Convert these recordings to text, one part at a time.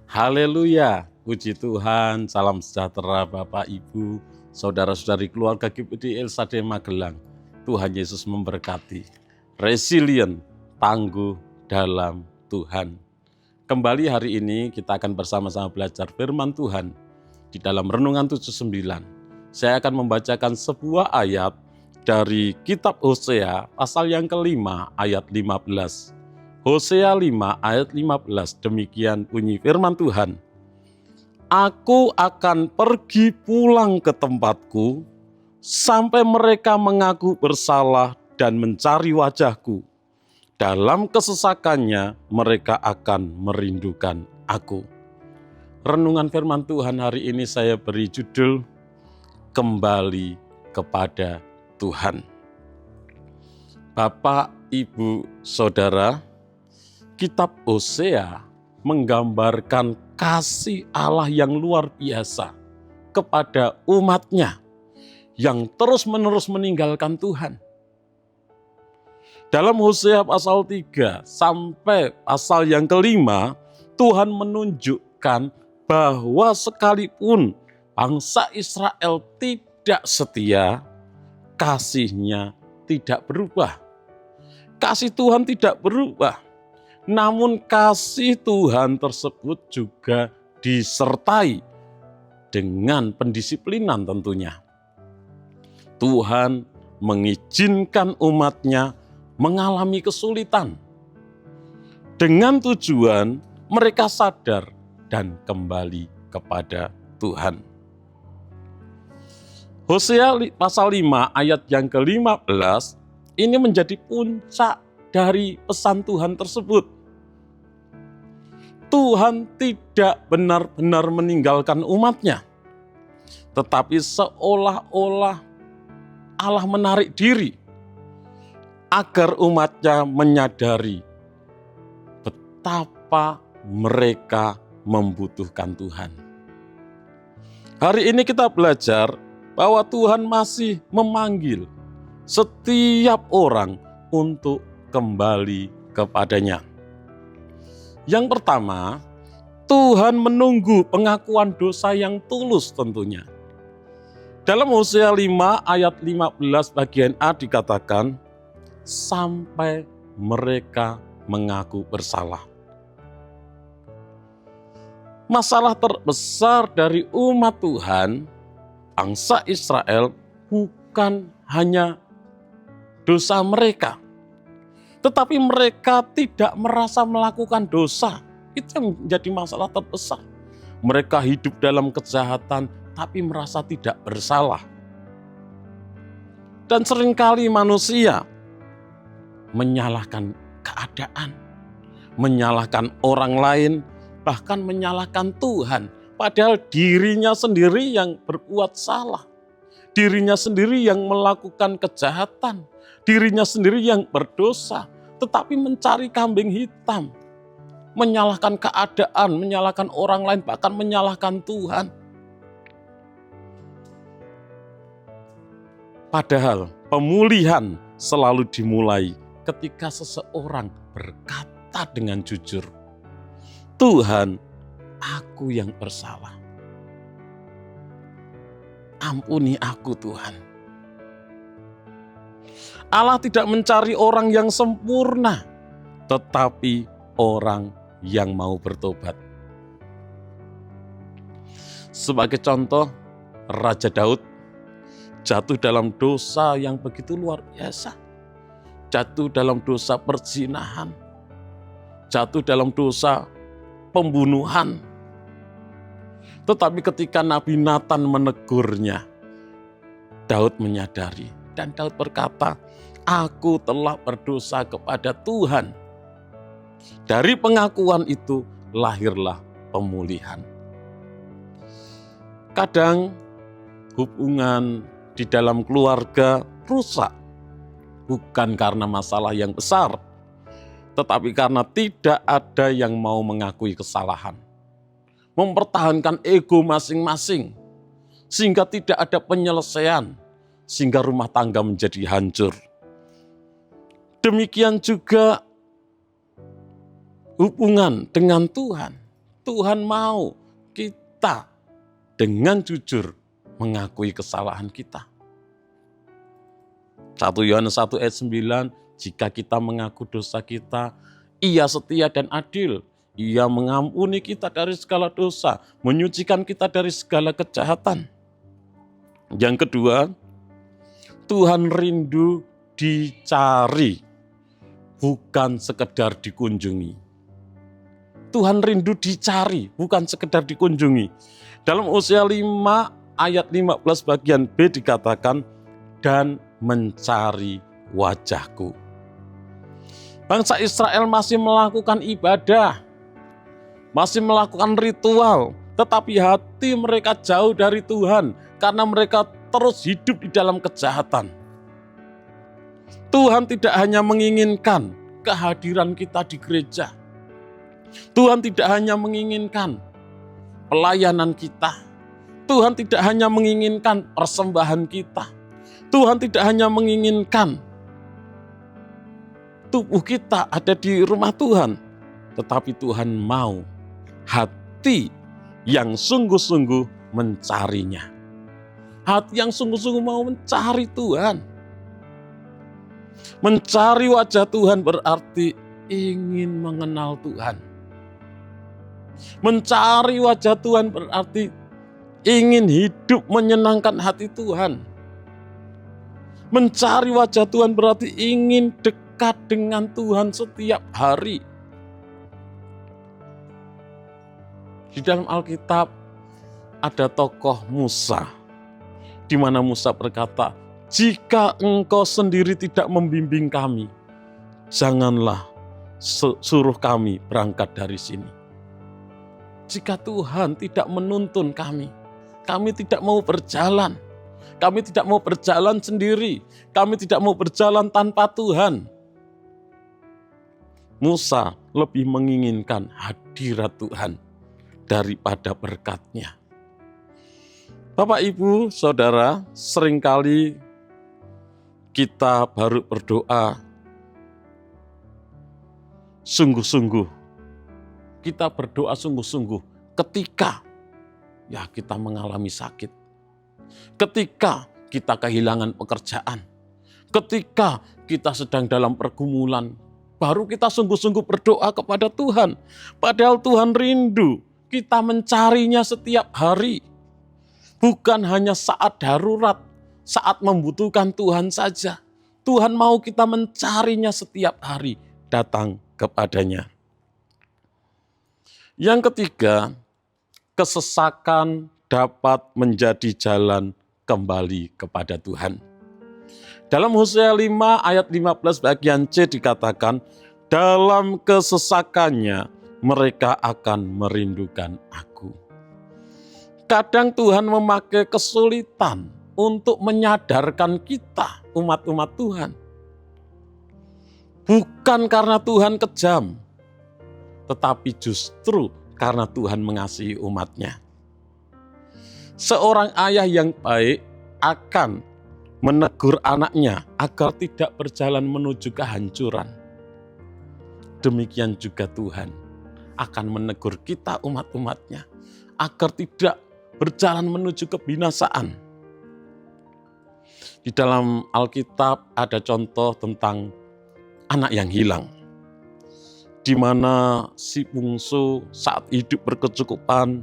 Haleluya, puji Tuhan, salam sejahtera Bapak, Ibu, saudara-saudari keluarga GPD El Shaddai Magelang. Tuhan Yesus memberkati. Resilient, tangguh dalam Tuhan. Kembali hari ini kita akan bersama-sama belajar firman Tuhan di dalam Renungan 79. Saya akan membacakan sebuah ayat dari kitab Hosea pasal yang kelima ayat 15. Hosea 5 ayat 15, demikian bunyi firman Tuhan. Aku akan pergi pulang ke tempatku, sampai mereka mengaku bersalah dan mencari wajahku. Dalam kesesakannya mereka akan merindukan aku. Renungan firman Tuhan hari ini saya beri judul, Kembali kepada Tuhan. Bapak, Ibu, Saudara, kitab Hosea menggambarkan kasih Allah yang luar biasa kepada umatnya yang terus-menerus meninggalkan Tuhan. Dalam Hosea pasal 3 sampai pasal yang kelima, Tuhan menunjukkan bahwa sekalipun bangsa Israel tidak setia, kasih-Nya tidak berubah. Kasih Tuhan tidak berubah. Namun kasih Tuhan tersebut juga disertai dengan pendisiplinan tentunya. Tuhan mengizinkan umatnya mengalami kesulitan dengan tujuan mereka sadar dan kembali kepada Tuhan. Hosea pasal 5 ayat yang ke-15 ini menjadi puncak dari pesan Tuhan tersebut. Tuhan tidak benar-benar meninggalkan umatnya, tetapi seolah-olah Allah menarik diri agar umatnya menyadari betapa mereka membutuhkan Tuhan. Hari ini kita belajar bahwa Tuhan masih memanggil setiap orang untuk kembali kepadanya. Yang pertama, Tuhan menunggu pengakuan dosa yang tulus tentunya. Dalam Hosea 5 ayat 15 bagian A dikatakan, sampai mereka mengaku bersalah. Masalah terbesar dari umat Tuhan, bangsa Israel, bukan hanya dosa mereka, tetapi mereka tidak merasa melakukan dosa. Itu yang menjadi masalah terbesar. Mereka hidup dalam kejahatan, tapi merasa tidak bersalah. Dan seringkali manusia menyalahkan keadaan, menyalahkan orang lain, bahkan menyalahkan Tuhan. Padahal dirinya sendiri yang berbuat salah. Dirinya sendiri yang melakukan kejahatan. Dirinya sendiri yang berdosa. Tetapi mencari kambing hitam, menyalahkan keadaan, menyalahkan orang lain, bahkan menyalahkan Tuhan. Padahal pemulihan selalu dimulai ketika seseorang berkata dengan jujur, Tuhan, aku yang bersalah. Ampuni aku Tuhan. Allah tidak mencari orang yang sempurna, tetapi orang yang mau bertobat. Sebagai contoh, Raja Daud jatuh dalam dosa yang begitu luar biasa. Jatuh dalam dosa perzinahan, jatuh dalam dosa pembunuhan. Tetapi ketika Nabi Nathan menegurnya, Daud menyadari dan Daud berkata, aku telah berdosa kepada Tuhan. Dari pengakuan itu lahirlah pemulihan. Kadang hubungan di dalam keluarga rusak, bukan karena masalah yang besar, tetapi karena tidak ada yang mau mengakui kesalahan. Mempertahankan ego masing-masing, sehingga tidak ada penyelesaian, sehingga rumah tangga menjadi hancur. Demikian juga hubungan dengan Tuhan. Tuhan mau kita dengan jujur mengakui kesalahan kita. 1 Yohanes 1 ayat 9, jika kita mengaku dosa kita, Ia setia dan adil. Ia mengampuni kita dari segala dosa, menyucikan kita dari segala kejahatan. Yang kedua, Tuhan rindu dicari, bukan sekedar dikunjungi. Tuhan rindu dicari, bukan sekedar dikunjungi. Dalam Hosea 5 ayat 15 bagian B dikatakan, dan mencari wajahku. Bangsa Israel masih melakukan ibadah, masih melakukan ritual, tetapi hati mereka jauh dari Tuhan karena mereka terus hidup di dalam kejahatan. Tuhan tidak hanya menginginkan kehadiran kita di gereja. Tuhan tidak hanya menginginkan pelayanan kita. Tuhan tidak hanya menginginkan persembahan kita. Tuhan tidak hanya menginginkan tubuh kita ada di rumah Tuhan. Tetapi Tuhan mau hati yang sungguh-sungguh mencarinya. Hati yang sungguh-sungguh mau mencari Tuhan. Mencari wajah Tuhan berarti ingin mengenal Tuhan. Mencari wajah Tuhan berarti ingin hidup menyenangkan hati Tuhan. Mencari wajah Tuhan berarti ingin dekat dengan Tuhan setiap hari. Di dalam Alkitab ada tokoh Musa, di mana Musa berkata, jika engkau sendiri tidak membimbing kami, janganlah suruh kami berangkat dari sini. Jika Tuhan tidak menuntun kami tidak mau berjalan. Kami tidak mau berjalan sendiri. Kami tidak mau berjalan tanpa Tuhan. Musa lebih menginginkan hadirat Tuhan daripada berkat-Nya. Bapak, Ibu, Saudara, seringkali kita baru berdoa sungguh-sungguh. Kita berdoa sungguh-sungguh ketika kita mengalami sakit. Ketika kita kehilangan pekerjaan. Ketika kita sedang dalam pergumulan. Baru kita sungguh-sungguh berdoa kepada Tuhan. Padahal Tuhan rindu kita mencarinya setiap hari. Bukan hanya saat darurat, saat membutuhkan Tuhan saja. Tuhan mau kita mencarinya setiap hari, datang kepadanya. Yang ketiga, kesesakan dapat menjadi jalan kembali kepada Tuhan. Dalam Hosea 5 ayat 15 bagian C dikatakan, dalam kesesakannya mereka akan merindukan aku. Kadang Tuhan memakai kesulitan untuk menyadarkan kita, umat-umat Tuhan. Bukan karena Tuhan kejam, tetapi justru karena Tuhan mengasihi umat-Nya. Seorang ayah yang baik akan menegur anaknya agar tidak berjalan menuju kehancuran. Demikian juga Tuhan akan menegur kita umat-umat-Nya agar tidak berjalan menuju kebinasaan. Di dalam Alkitab ada contoh tentang anak yang hilang, di mana si bungsu saat hidup berkecukupan,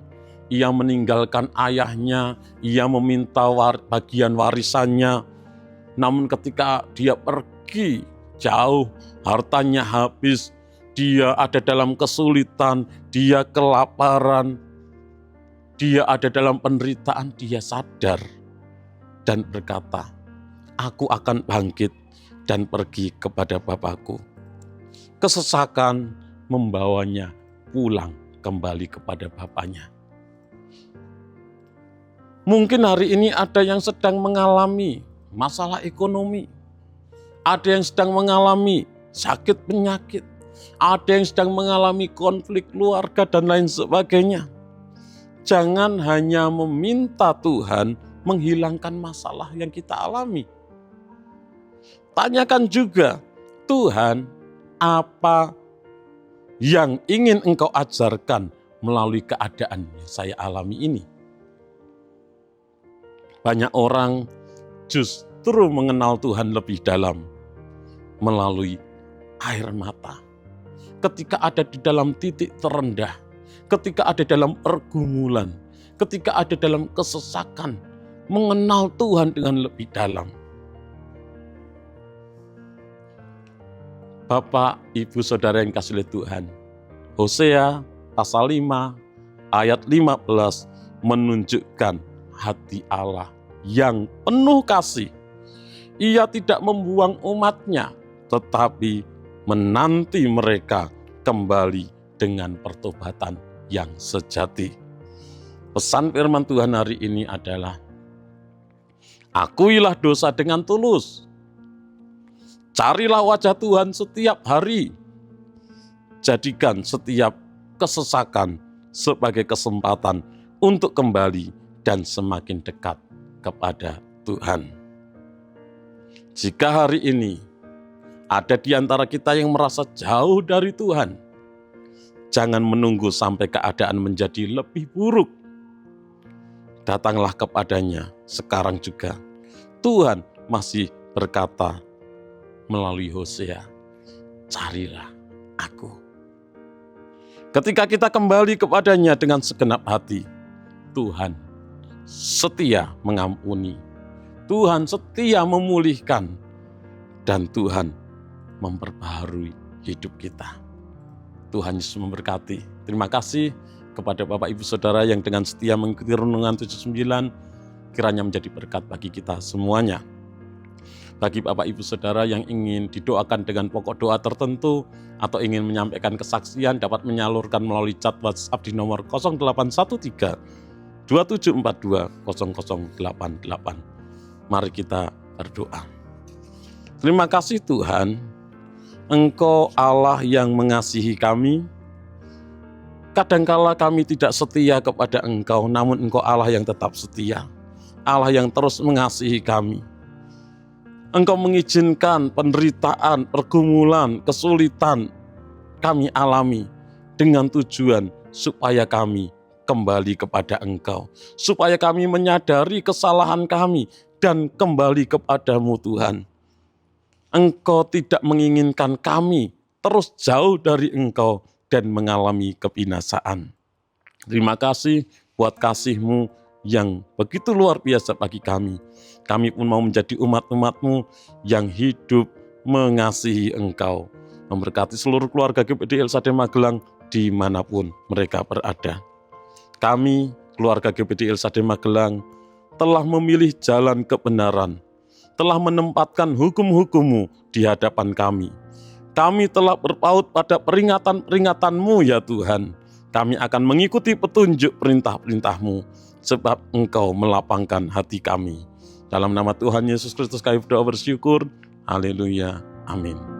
ia meninggalkan ayahnya, ia meminta bagian warisannya. Namun ketika dia pergi jauh, hartanya habis, dia ada dalam kesulitan, dia kelaparan, dia ada dalam penderitaan, dia sadar dan berkata, aku akan bangkit dan pergi kepada Bapakku. Kesesakan membawanya pulang kembali kepada Bapaknya. Mungkin hari ini ada yang sedang mengalami masalah ekonomi. Ada yang sedang mengalami sakit penyakit. Ada yang sedang mengalami konflik keluarga dan lain sebagainya. Jangan hanya meminta Tuhan menghilangkan masalah yang kita alami. Tanyakan juga, Tuhan, apa yang ingin Engkau ajarkan melalui keadaan yang saya alami ini. Banyak orang justru mengenal Tuhan lebih dalam melalui air mata. Ketika ada di dalam titik terendah, ketika ada dalam pergumulan, ketika ada dalam kesesakan, mengenal Tuhan dengan lebih dalam. Bapak, Ibu, Saudara yang kasih oleh Tuhan, Hosea pasal 5 ayat 15 menunjukkan hati Allah yang penuh kasih. Ia tidak membuang umatnya, tetapi menanti mereka kembali dengan pertobatan yang sejati. Pesan firman Tuhan hari ini adalah, akuilah dosa dengan tulus. Carilah wajah Tuhan setiap hari. Jadikan setiap kesesakan sebagai kesempatan untuk kembali dan semakin dekat kepada Tuhan. Jika hari ini ada di antara kita yang merasa jauh dari Tuhan, jangan menunggu sampai keadaan menjadi lebih buruk. Datanglah kepadanya sekarang juga. Tuhan masih berkata melalui Hosea, carilah aku. Ketika kita kembali kepadanya dengan segenap hati, Tuhan setia mengampuni, Tuhan setia memulihkan, dan Tuhan memperbaharui hidup kita. Tuhan Yesus memberkati. Terima kasih kepada Bapak Ibu Saudara yang dengan setia mengikuti Renungan 79, kiranya menjadi berkat bagi kita semuanya. Bagi Bapak Ibu Saudara yang ingin didoakan dengan pokok doa tertentu atau ingin menyampaikan kesaksian, dapat menyalurkan melalui chat WhatsApp di nomor 0813 2742 0088. Mari kita berdoa. Terima kasih Tuhan, Engkau Allah yang mengasihi kami. Kadangkala kami tidak setia kepada Engkau, namun Engkau Allah yang tetap setia, Allah yang terus mengasihi kami. Engkau mengizinkan penderitaan, pergumulan, kesulitan kami alami dengan tujuan supaya kami kembali kepada Engkau, supaya kami menyadari kesalahan kami dan kembali kepadamu Tuhan. Engkau tidak menginginkan kami terus jauh dari Engkau dan mengalami kebinasaan. Terima kasih buat kasih-Mu yang begitu luar biasa bagi kami. Kami pun mau menjadi umat-umat-Mu yang hidup mengasihi Engkau. Memberkati seluruh keluarga GPD El Shaddai Magelang dimanapun mereka berada. Kami, keluarga GPD El Shaddai Magelang, telah memilih jalan kebenaran, telah menempatkan hukum-hukum-Mu di hadapan kami. Kami telah berpaut pada peringatan-peringatan-Mu ya Tuhan. Kami akan mengikuti petunjuk perintah-perintah-Mu, sebab Engkau melapangkan hati kami. Dalam nama Tuhan Yesus Kristus kami berdoa bersyukur. Haleluya. Amin.